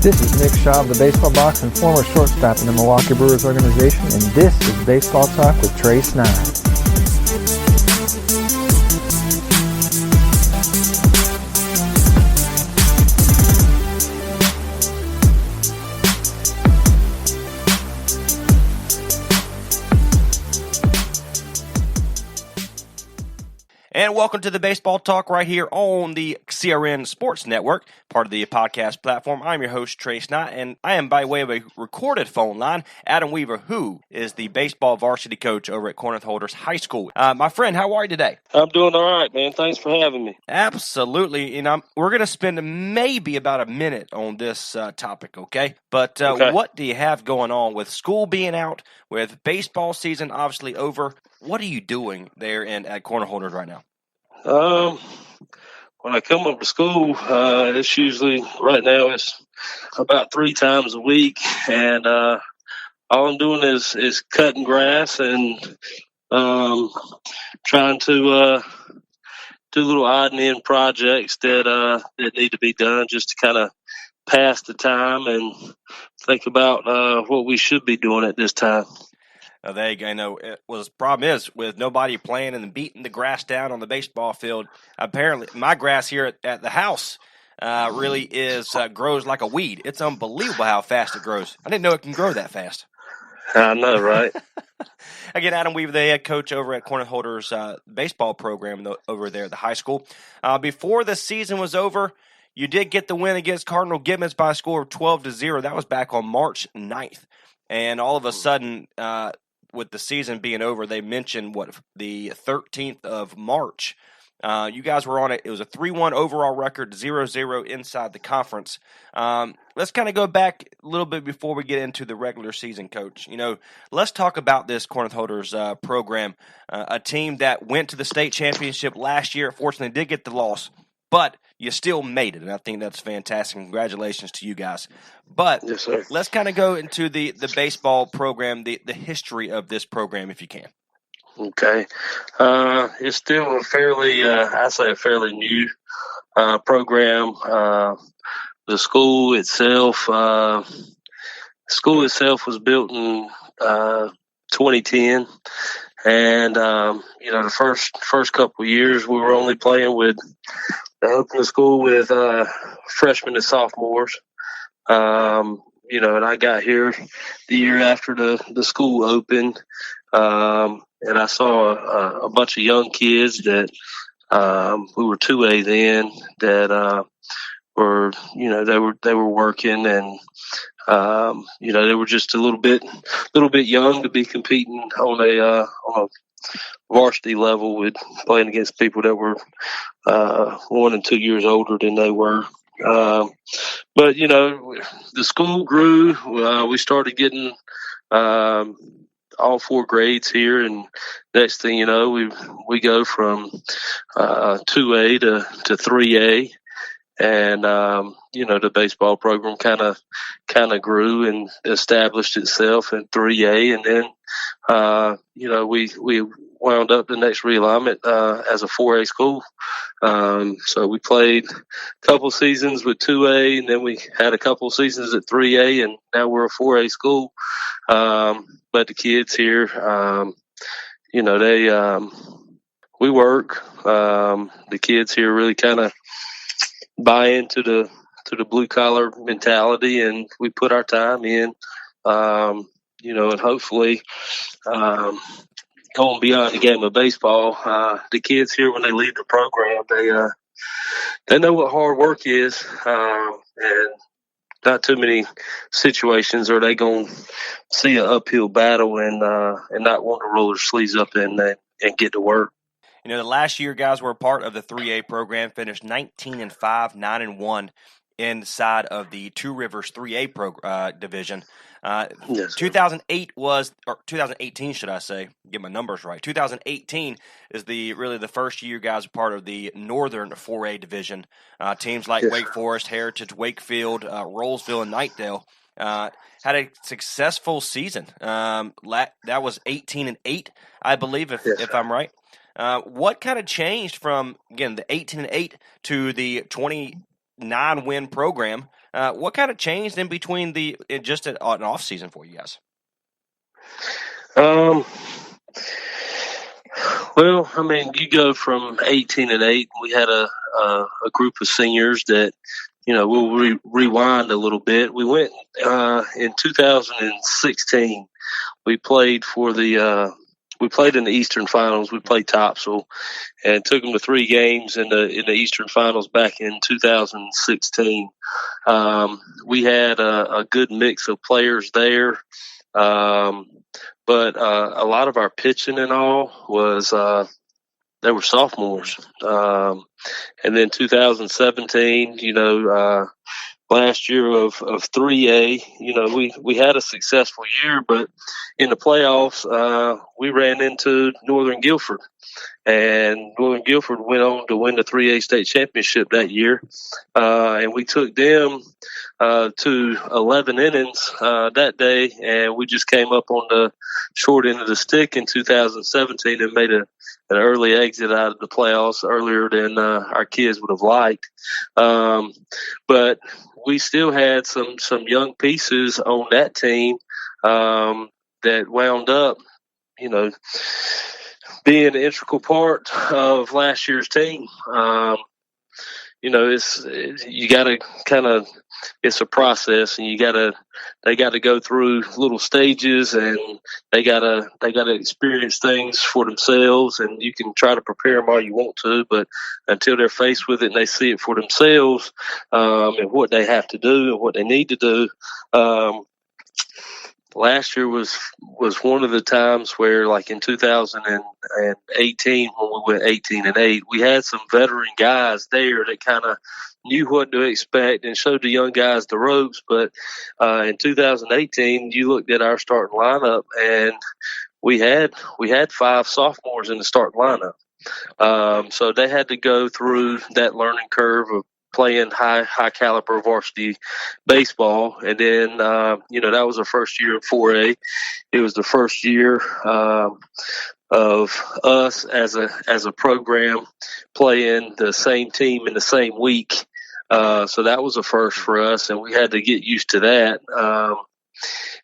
This is Nick Shaw of the Baseball Box and former shortstop in the Milwaukee Brewers organization, and this is Baseball Talk with Trey Snide. And welcome to the Baseball Talk right here on the CRN Sports Network, part of the podcast platform. I'm your host, Trey Snide, and I am by way of a recorded phone line, Adam Weaver, who is the baseball varsity coach over at Corinth Holders High School. My friend, how are you today? I'm doing all right, man. Thanks for having me. Absolutely. And we're going to spend maybe about a minute on this topic, okay? But What do you have going on with school being out, with baseball season obviously over? What are you doing there at Corinth Holders right now? When I come up to school, it's usually, right now, it's about 3 times a week. And all I'm doing is cutting grass and trying to do little odd and end projects that need to be done just to kind of pass the time and think about what we should be doing at this time. There you go. I know the problem is with nobody playing and beating the grass down on the baseball field. Apparently, my grass here at the house really grows like a weed. It's unbelievable how fast it grows. I didn't know it can grow that fast. I know, right? Again, Adam Weaver, the head coach over at Corinth Holders baseball program over there at the high school. Before the season was over, you did get the win against Cardinal Gibbons by a score of 12-0. That was back on March 9th. And all of a sudden, with the season being over, they mentioned the 13th of March. You guys were on it. It was a 3-1 overall record, 0-0 inside the conference. Let's kind of go back a little bit before we get into the regular season, Coach. Let's talk about this Corinth Holders program, a team that went to the state championship last year. Fortunately, did get the loss, but you still made it, and I think that's fantastic. Congratulations to you guys. But yes, sir. Let's kind of go into the baseball program, the history of this program, if you can. Okay. It's still a fairly new program. The school itself was built in 2010. And, the first couple of years we were only playing with opening school with freshmen and sophomores. And I got here the year after the school opened. And I saw a bunch of young kids that who were 2A then that they were working and they were just a little bit young to be competing on a varsity level with playing against people that were 1 and 2 years older than they were. But the school grew. We started getting all 4 grades here, and next thing you know, we go from 2A to 3A. And the baseball program kind of grew and established itself in 3A, and then we wound up the next realignment as a 4A school. So we played a couple seasons with 2A, and then we had a couple seasons at 3A, and now we're a 4A school. But the kids here, we work. The kids here really kind of buy into the blue collar mentality, and we put our time in, and hopefully, going beyond the game of baseball, the kids here, when they leave the program, they know what hard work is, and not too many situations are they going to see an uphill battle and not want to roll their sleeves up and get to work. The last year, guys, were a part of the 3A program, finished 19-5, 9-1 inside of the Two Rivers 3A division. Yes, 2018, should I say? Get my numbers right. 2018 is really the first year, guys, are part of the Northern 4A division. Teams like Wake Forest, Heritage, Wakefield, Rollsville, and Knightdale had a successful season. That was 18-8, I believe, if I'm right. What kind of changed from, again, the 18-8 to the 20 9-win program. What kind of changed in between just an off season for you guys? Well, I mean, you go from 18-8. We had a group of seniors that, we'll rewind a little bit. We went in 2016. We played we played in the Eastern Finals. We played Topsail and took them to 3 games in the Eastern Finals back in 2016. We had a good mix of players there. But a lot of our pitching and all was they were sophomores. And then 2017, last year of 3A, we had a successful year, but in the playoffs, we ran into Northern Guilford. And Northern Guilford went on to win the 3A state championship that year. And we took them to 11 innings that day, and we just came up on the short end of the stick in 2017 and made an early exit out of the playoffs earlier than our kids would have liked. But we still had some young pieces on that team that wound up, being an integral part of last year's team. You got to kind of, it's a process, and they got to go through little stages, and they got to experience things for themselves. And you can try to prepare them all you want to, but until they're faced with it and they see it for themselves, and what they have to do and what they need to do. Last year was one of the times where, like in 2018, when we went 18-8, we had some veteran guys there that kind of knew what to expect and showed the young guys the ropes. But in 2018, you looked at our starting lineup, and we had 5 sophomores in the starting lineup. So they had to go through that learning curve of playing high caliber varsity baseball. And then, that was our first year in 4A. It was the first year of us as a program playing the same team in the same week. So that was a first for us, and we had to get used to that.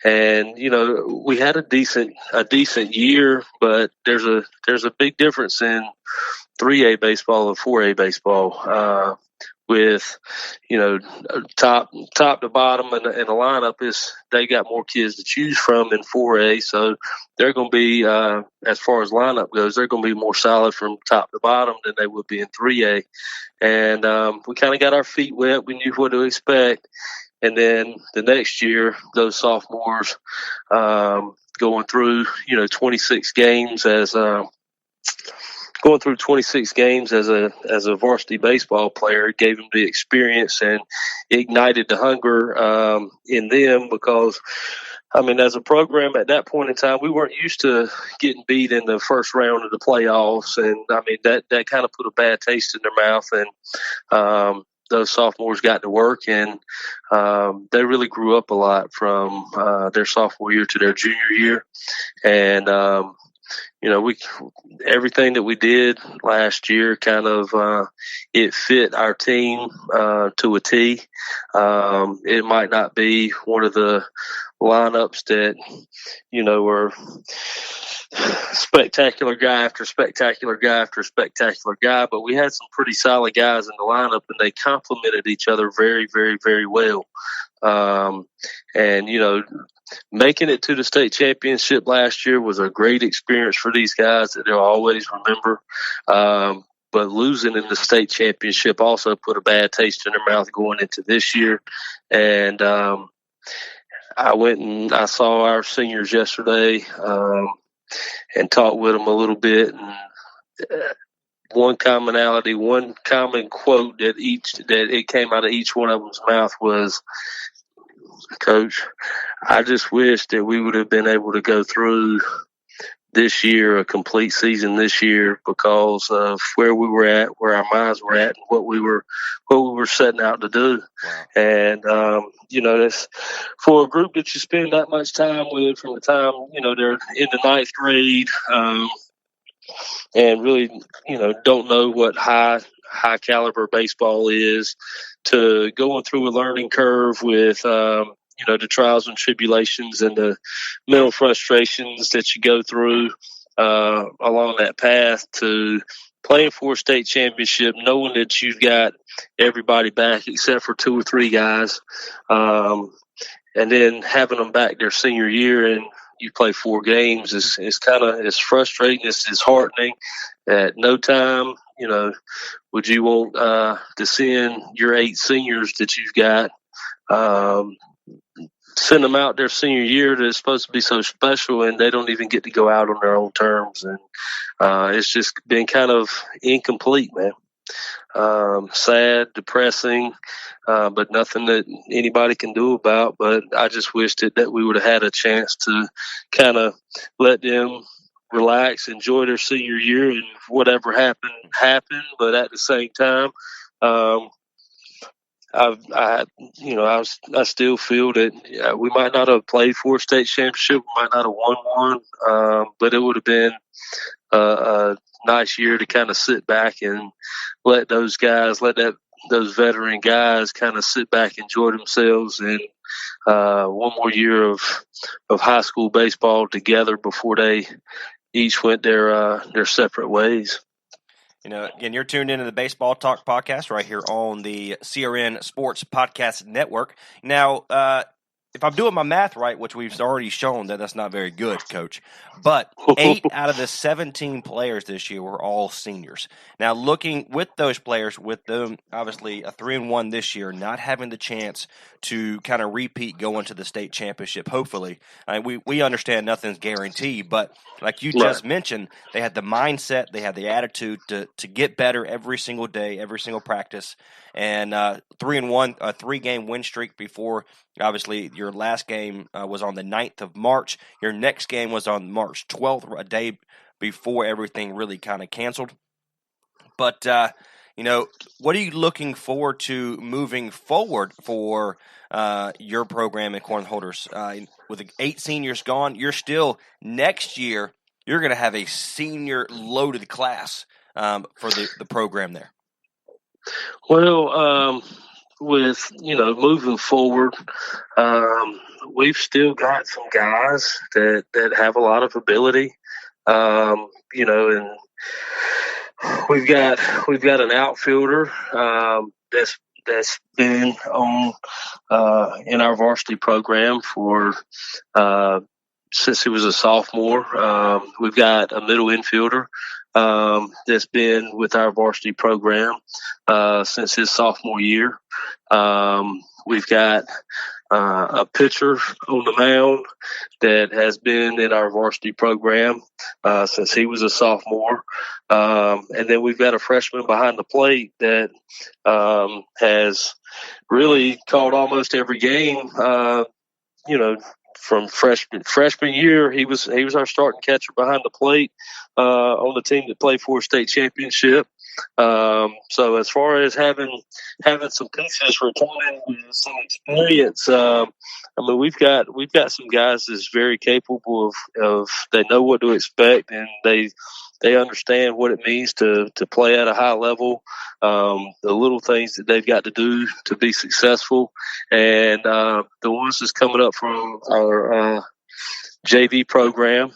And we had a decent year, but there's a big difference in 3A baseball and 4A baseball. With top to bottom, and the lineup is, they got more kids to choose from in 4A, so they're going to be, as far as lineup goes, they're going to be more solid from top to bottom than they would be in 3A. And we kind of got our feet wet. We knew what to expect. And then the next year, those sophomores going through 26 games as a varsity baseball player, gave them the experience and ignited the hunger in them, because as a program at that point in time, we weren't used to getting beat in the first round of the playoffs, and that kind of put a bad taste in their mouth. And those sophomores got to work, and they really grew up a lot from their sophomore year to their junior year. And everything that we did last year kind of it fit our team to a T. It might not be one of the lineups that were spectacular guy after spectacular guy after spectacular guy, but we had some pretty solid guys in the lineup, and they complemented each other very, very, very well. And making it to the state championship last year was a great experience for these guys that they'll always remember. But losing in the state championship also put a bad taste in their mouth going into this year. And I went and I saw our seniors yesterday and talked with them a little bit. And one common quote that it came out of each one of them's mouth was, "Coach, I just wish that we would have been able to go through this year, a complete season this year, because of where we were at, where our minds were at, and what we were setting out to do." And that's for a group that you spend that much time with from the time they're in the 9th grade, and really, don't know what high caliber baseball is, to going through a learning curve with, the trials and tribulations and the mental frustrations that you go through along that path, to playing for a state championship, knowing that you've got everybody back except for 2 or 3 guys, and then having them back their senior year and you play 4 games is kind of, it's frustrating. It's disheartening. At no time, would you want to send your 8 seniors that you've got, send them out their senior year that's supposed to be so special, and they don't even get to go out on their own terms. And it's just been kind of incomplete, man. Sad, depressing, but nothing that anybody can do about. But I just wished that we would have had a chance to kind of let them relax, enjoy their senior year, and whatever happened. But at the same time, I still feel that we might not have played for a state championship, we might not have won one, but it would have been a nice year to kind of sit back and let those veteran guys kind of sit back, enjoy themselves, and one more year of high school baseball together before they each went their separate ways. Again, you're tuned into the Baseball Talk podcast right here on the CRN Sports Podcast Network. Now, if I'm doing my math right, which we've already shown that's not very good, Coach, but 8 out of the 17 players this year were all seniors. Now, looking with those players, with them obviously a 3-1 this year, not having the chance to kind of repeat going to the state championship, hopefully. We understand nothing's guaranteed, but like you just mentioned, they had the mindset, they had the attitude to get better every single day, every single practice, and 3-1, a 3-game win streak before. Obviously, your last game was on the 9th of March. Your next game was on March 12th, a day before everything really kind of canceled. But, what are you looking forward to moving forward for your program at Corinth Holders? With 8 seniors gone, you're still, next year, you're going to have a senior loaded class for the program there. Well, with moving forward, we've still got some guys that have a lot of ability, and we've got an outfielder that's been on in our varsity program for since he was a sophomore. We've got a middle infielder that's been with our varsity program since his sophomore year. We've got a pitcher on the mound that has been in our varsity program since he was a sophomore. And then we've got a freshman behind the plate that has really called almost every game, from freshman year. He was our starting catcher behind the plate on the team that played for a state championship. So as far as having some pieces returning with some experience, we've got some guys that's very capable of they know what to expect, and they understand what it means to play at a high level, the little things that they've got to do to be successful. And the ones that's coming up from our JV program,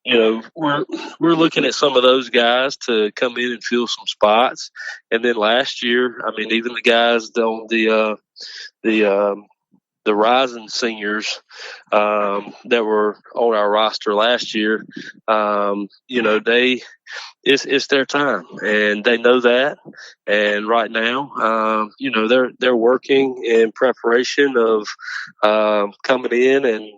we're looking at some of those guys to come in and fill some spots. And then last year, even the guys on the rising seniors that were on our roster last year, it's their time, and they know that. And right now, they're working in preparation of coming in and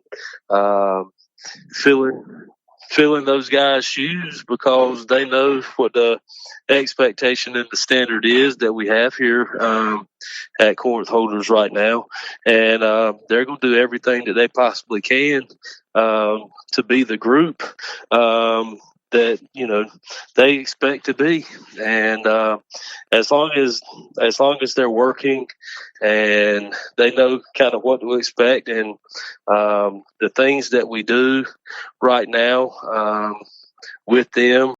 filling those guys' shoes, because they know what the expectation and the standard is that we have here at Corinth Holders right now. And they're going to do everything that they possibly can to be the group that they expect to be. And as long as they're working and they know kind of what to expect, and the things that we do right now with them